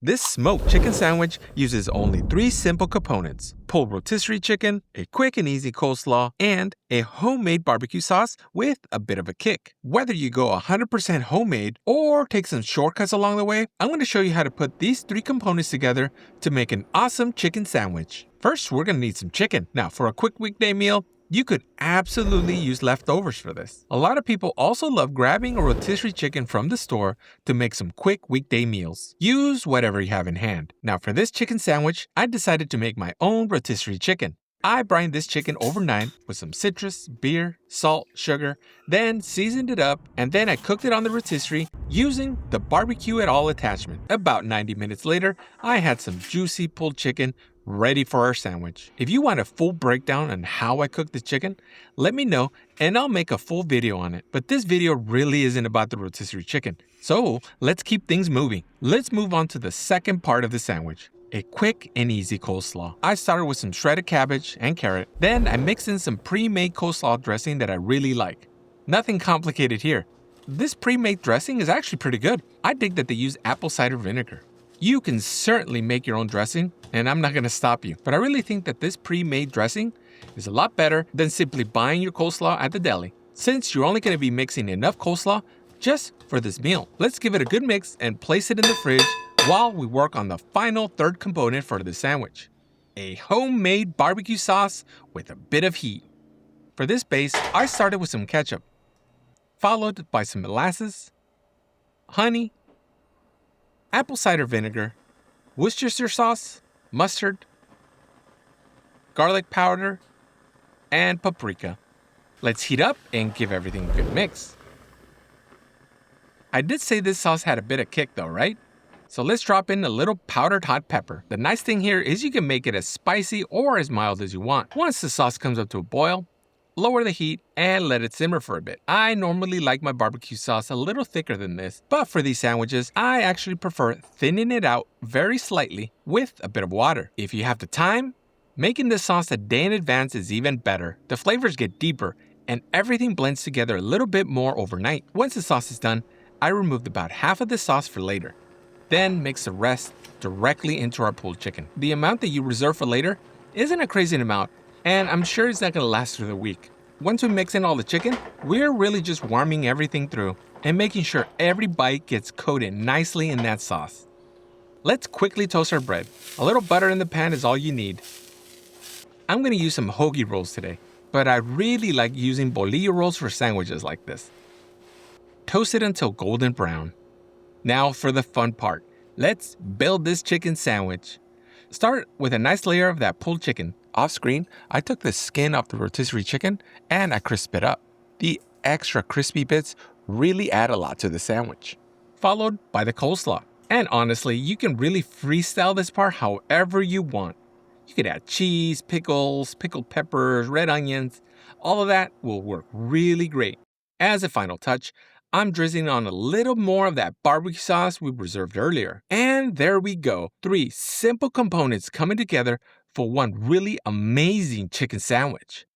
This smoked chicken sandwich uses only 3 simple components: pulled rotisserie chicken, a quick and easy coleslaw, and a homemade barbecue sauce with a bit of a kick. Whether you go 100% homemade or take some shortcuts along the way, I'm going to show you how to put these 3 components together to make an awesome chicken sandwich. First, we're going to need some chicken. Now, for a quick weekday meal, you could absolutely use leftovers for this. A lot of people also love grabbing a rotisserie chicken from the store to make some quick weekday meals. Use whatever you have in hand. Now for this chicken sandwich, I decided to make my own rotisserie chicken. I brined this chicken overnight with some citrus, beer, salt, sugar, then seasoned it up, and then I cooked it on the rotisserie using the barbecue at all attachment. About 90 minutes later, I had some juicy pulled chicken ready for our sandwich. If you want a full breakdown on how I cook the chicken, let me know and I'll make a full video on it. But this video really isn't about the rotisserie chicken. So let's keep things moving. Let's move on to the second part of the sandwich: a quick and easy coleslaw. I started with some shredded cabbage and carrot. Then I mixed in some pre-made coleslaw dressing that I really like. Nothing complicated here. This pre-made dressing is actually pretty good. I dig that they use apple cider vinegar. You can certainly make your own dressing, and I'm not going to stop you. But I really think that this pre-made dressing is a lot better than simply buying your coleslaw at the deli, since you're only going to be mixing enough coleslaw just for this meal. Let's give it a good mix and place it in the fridge while we work on the final third component for the sandwich: a homemade barbecue sauce with a bit of heat. For this base, I started with some ketchup, followed by some molasses, honey, apple cider vinegar, Worcestershire sauce, mustard, garlic powder, and paprika. Let's heat up and give everything a good mix. I did say this sauce had a bit of kick though, right? So let's drop in a little powdered hot pepper. The nice thing here is you can make it as spicy or as mild as you want. Once the sauce comes up to a boil, lower the heat and let it simmer for a bit. I normally like my barbecue sauce a little thicker than this, but for these sandwiches, I actually prefer thinning it out very slightly with a bit of water. If you have the time, making this sauce a day in advance is even better. The flavors get deeper and everything blends together a little bit more overnight. Once the sauce is done, I removed about half of the sauce for later. Then mix the rest directly into our pulled chicken. The amount that you reserve for later isn't a crazy amount, and I'm sure it's not going to last through the week. Once we mix in all the chicken, we're really just warming everything through and making sure every bite gets coated nicely in that sauce. Let's quickly toast our bread. A little butter in the pan is all you need. I'm going to use some hoagie rolls today, but I really like using bolillo rolls for sandwiches like this. Toast it until golden brown. Now for the fun part. Let's build this chicken sandwich. Start with a nice layer of that pulled chicken. Off screen, I took the skin off the rotisserie chicken and I crisped it up. The extra crispy bits really add a lot to the sandwich. Followed by the coleslaw. And honestly, you can really freestyle this part however you want. You could add cheese, pickles, pickled peppers, red onions. All of that will work really great. As a final touch, I'm drizzling on a little more of that barbecue sauce we reserved earlier. And there we go. 3 simple components coming together for one really amazing chicken sandwich.